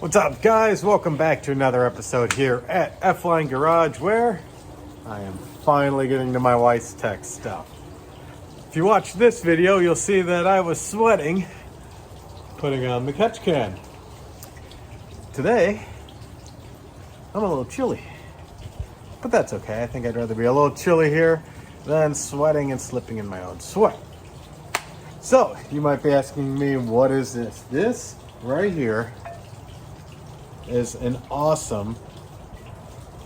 What's up, guys? Welcome back to another episode here at F-Line Garage, where I am finally getting to my Weistec stuff. If you watch this video, you'll see that I was sweating putting on the catch can. Today, I'm a little chilly, but that's okay. I think I'd rather be a little chilly here than sweating and slipping in my own sweat. So, you might be asking me, what is this? This right here is an awesome,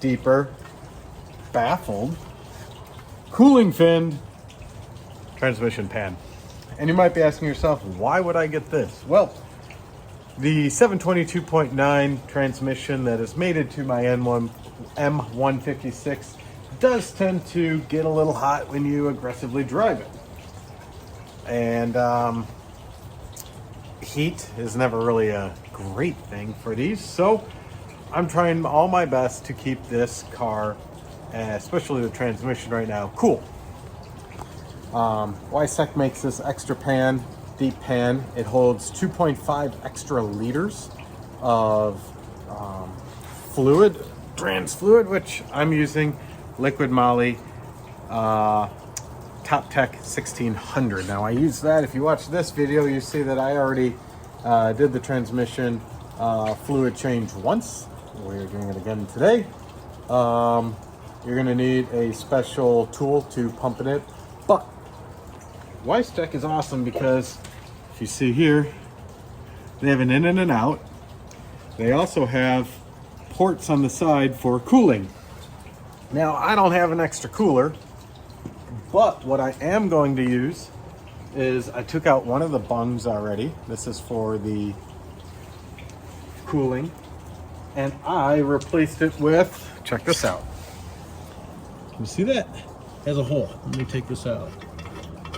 deeper, baffled, cooling finned transmission pan. And you might be asking yourself, why would I get this? Well, the 722.9 transmission that is mated to my M156 does tend to get a little hot when you aggressively drive it. And heat is never really a great thing for these, so I'm trying all my best to keep this car, especially the transmission right now, cool. Weistec makes this extra pan, deep pan. It holds 2.5 extra liters of fluid, trans fluid, which I'm using liquid moly Top Tech 1600. Now I use that. If you watch this video, you see that I already did the transmission fluid change once. We're doing it again today. You're gonna need a special tool to pump in it, but Weistec is awesome because if you see here, they have an in and an out. They also have ports on the side for cooling. Now I don't have an extra cooler, but what I am going to use is I took out one of the bungs already. This is for the cooling. And I replaced it with, check this out. Can you see that? It has a hole. Let me take this out.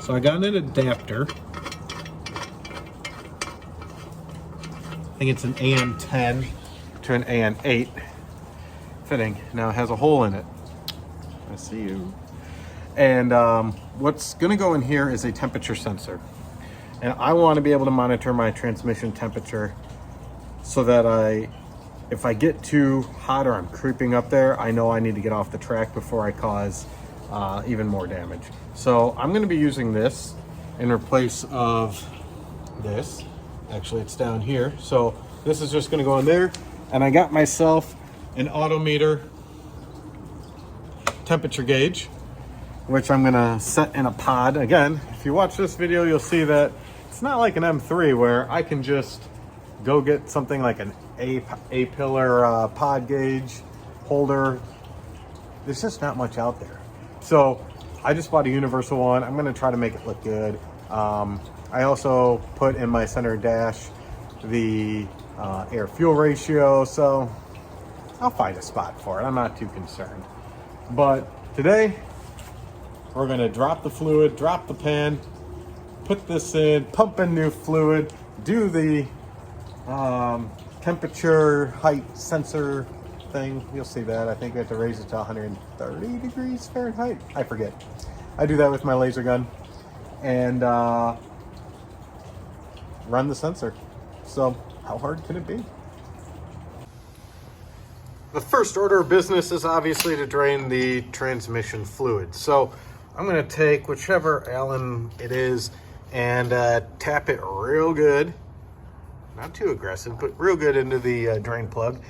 So I got an adapter. I think it's an AN10 to an AN8 fitting. Now it has a hole in it. I see you. And what's going to go in here is a temperature sensor. And I want to be able to monitor my transmission temperature so that if I get too hot or I'm creeping up there, I know I need to get off the track before I cause even more damage. So I'm going to be using this in place of this. Actually, it's down here. So this is just going to go in there. And I got myself an Autometer temperature gauge, which I'm gonna set in a pod. Again, if you watch this video, you'll see that it's not like an M3 where I can just go get something like an A-pillar pod gauge holder. There's just not much out there. So I just bought a universal one. I'm gonna try to make it look good. I also put in my center dash the air fuel ratio, so I'll find a spot for it. I'm not too concerned. But today, we're gonna drop the fluid, drop the pan, put this in, pump in new fluid, do the temperature height sensor thing. You'll see that. I think we have to raise it to 130 degrees Fahrenheit. I forget. I do that with my laser gun and run the sensor. So how hard can it be? The first order of business is obviously to drain the transmission fluid. So I'm gonna take whichever Allen it is and tap it real good, not too aggressive, but real good into the drain plug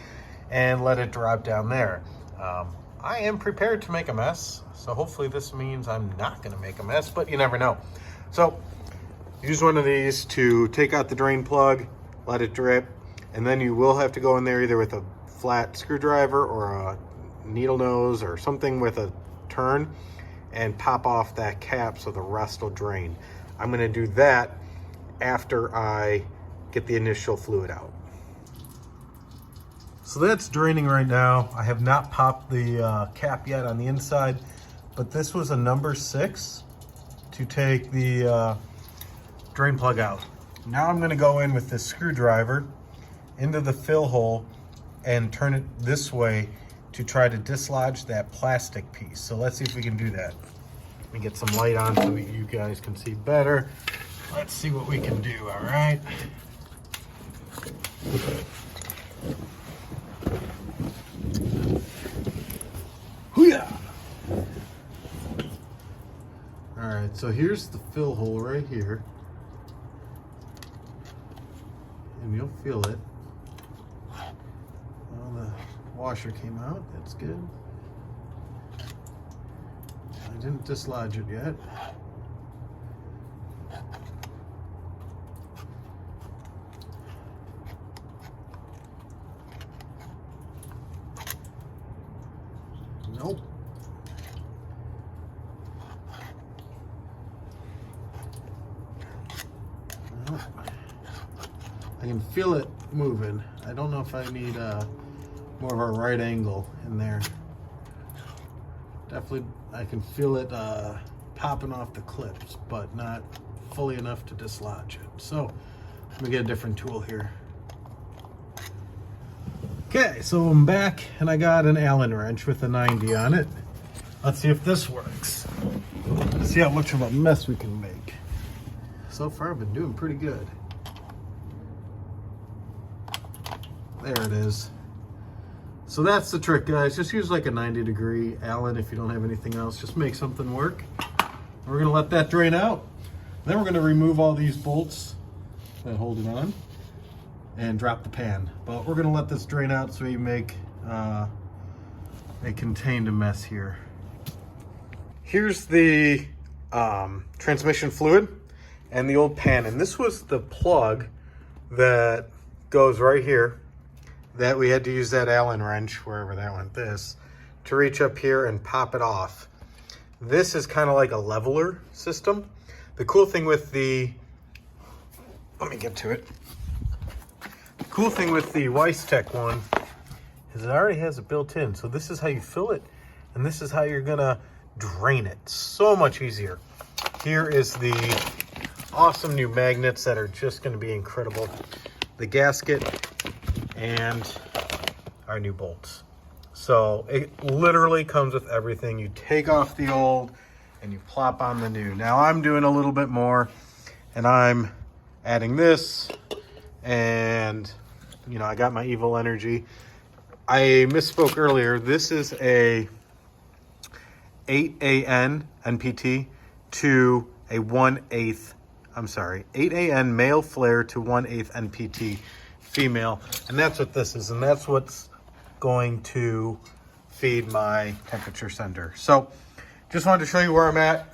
and let it drop down there. I am prepared to make a mess, so hopefully this means I'm not gonna make a mess, but you never know. So use one of these to take out the drain plug, let it drip, and then you will have to go in there either with a flat screwdriver or a needle nose or something with a turn and pop off that cap so the rest will drain. I'm gonna do that after I get the initial fluid out. So that's draining right now. I have not popped the cap yet on the inside, but this was a number 6 to take the drain plug out. Now I'm gonna go in with this screwdriver into the fill hole and turn it this way to try to dislodge that plastic piece. So let's see if we can do that. Let me get some light on so you guys can see better. Let's see what we can do, all right? So here's the fill hole right here. And you'll feel it. Well, the washer came out, that's good. I didn't dislodge it yet. Nope. Nope. I can feel it moving. I don't know if I need more of a right angle in there. Definitely, I can feel it popping off the clips, but not fully enough to dislodge it. So, let me get a different tool here. Okay, so I'm back and I got an Allen wrench with a 90 on it. Let's see if this works. Let's see how much of a mess we can make. So far, I've been doing pretty good. There it is. So that's the trick, guys. Just use like a 90-degree Allen if you don't have anything else. Just make something work. We're gonna let that drain out. Then we're gonna remove all these bolts that hold it on and drop the pan. But we're gonna let this drain out so we make a contained mess here. Here's the transmission fluid and the old pan. And this was the plug that goes right here that we had to use that Allen wrench, wherever that went, this, to reach up here and pop it off. This is kind of like a leveler system. The cool thing with the, let me get to it. The cool thing with the Weistec one is it already has it built in. So this is how you fill it, and this is how you're gonna drain it. So much easier. Here is the awesome new magnets that are just gonna be incredible. The gasket and our new bolts. So it literally comes with everything. You take off the old and you plop on the new. Now I'm doing a little bit more and I'm adding this, and you know, I got my evil energy. I misspoke earlier. This is a 8AN NPT to a 1/8, I'm sorry, 8AN male flare to 1/8 NPT female, and that's what this is, and that's what's going to feed my temperature sender. So just wanted to show you where I'm at,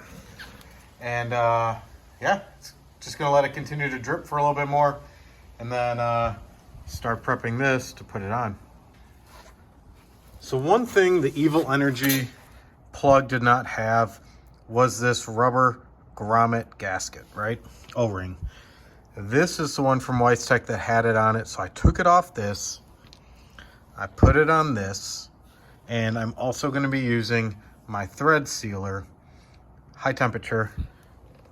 and yeah, just gonna let it continue to drip for a little bit more, and then start prepping this to put it on. So one thing the Evil Energy plug did not have was this rubber grommet gasket, right? O-ring. This is the one from Weistec that had it on it. So I took it off this, I put it on this, and I'm also going to be using my thread sealer, high temperature,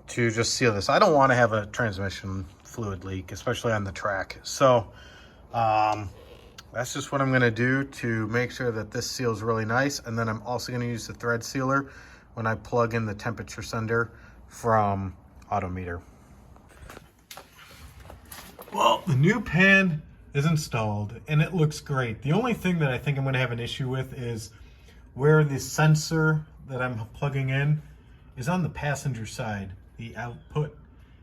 to just seal this. I don't want to have a transmission fluid leak, especially on the track. So that's just what I'm going to do to make sure that this seals really nice. And then I'm also going to use the thread sealer when I plug in the temperature sender from Autometer. Well, the new pan is installed and it looks great. The only thing that I think I'm going to have an issue with is where the sensor that I'm plugging in is on the passenger side, the output.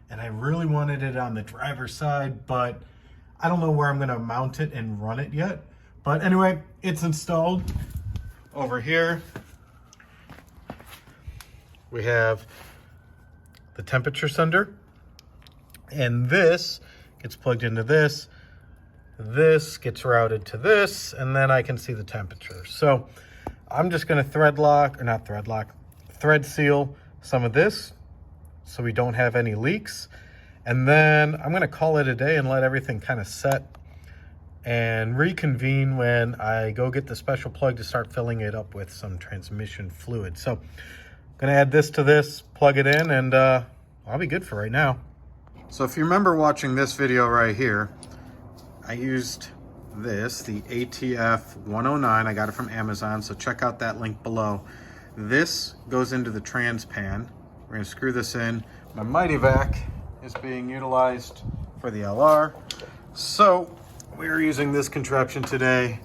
And I really wanted it on the driver's side, but I don't know where I'm going to mount it and run it yet. But anyway, it's installed. Over here, we have the temperature sender, and this gets plugged into this. This gets routed to this, and then I can see the temperature. So I'm just going to thread seal some of this so we don't have any leaks. And then I'm going to call it a day and let everything kind of set and reconvene when I go get the special plug to start filling it up with some transmission fluid. So I'm going to add this to this, plug it in, and I'll be good for right now. So if you remember watching this video right here, I used this, the ATF 109. I got it from Amazon, so check out that link below. This goes into the trans pan. We're going to screw this in. My Mighty Vac is being utilized for the LR. So we're using this contraption today.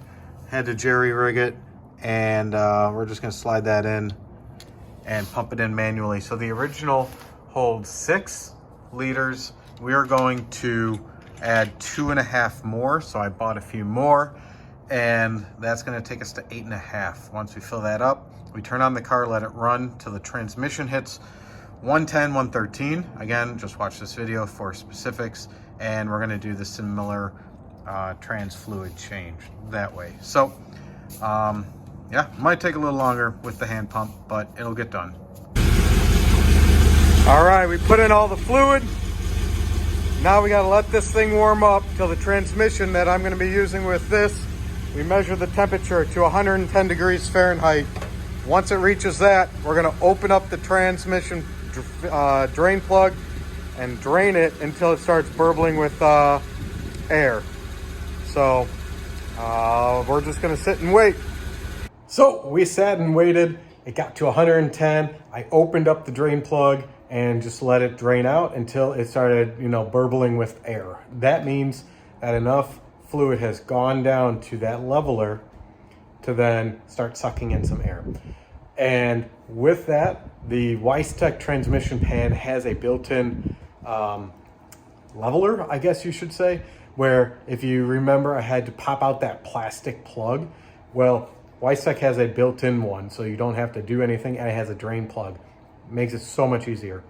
Had to jerry rig it, and we're just going to slide that in and pump it in manually. So the original holds 6 liters. We are going to add 2.5 more. So I bought a few more, and that's going to take us to 8.5. Once we fill that up, we turn on the car, let it run till the transmission hits 110, 113. Again, just watch this video for specifics, and we're going to do the similar trans fluid change that way. So yeah, might take a little longer with the hand pump, but it'll get done. All right, we put in all the fluid. Now we got to let this thing warm up till the transmission that I'm going to be using with this, we measure the temperature to 110 degrees Fahrenheit. Once it reaches that, we're going to open up the transmission drain plug and drain it until it starts burbling with air. So we're just going to sit and wait. So we sat and waited. It got to 110. I opened up the drain plug and just let it drain out until it started, burbling with air. That means that enough fluid has gone down to that leveler to then start sucking in some air. And with that, the Weistec transmission pan has a built-in leveler, I guess you should say, where if you remember, I had to pop out that plastic plug. Well, Weistec has a built-in one, so you don't have to do anything, and it has a drain plug. It makes it so much easier.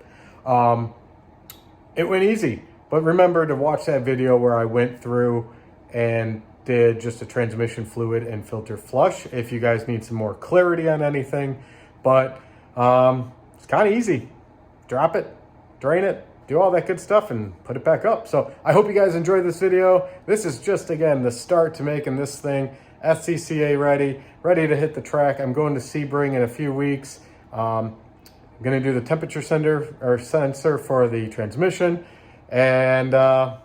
It went easy, but remember to watch that video where I went through and did just a transmission fluid and filter flush if you guys need some more clarity on anything. But it's kind of easy. Drop it, drain it, do all that good stuff, and put it back up. So I hope you guys enjoyed this video. This is just, again, the start to making this thing SCCA ready to hit the track. I'm going to Sebring in a few weeks. I'm going to do the temperature sensor for the transmission, and a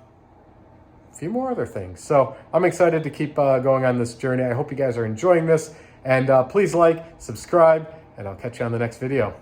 few more other things. So I'm excited to keep going on this journey. I hope you guys are enjoying this, and please like, subscribe, and I'll catch you on the next video.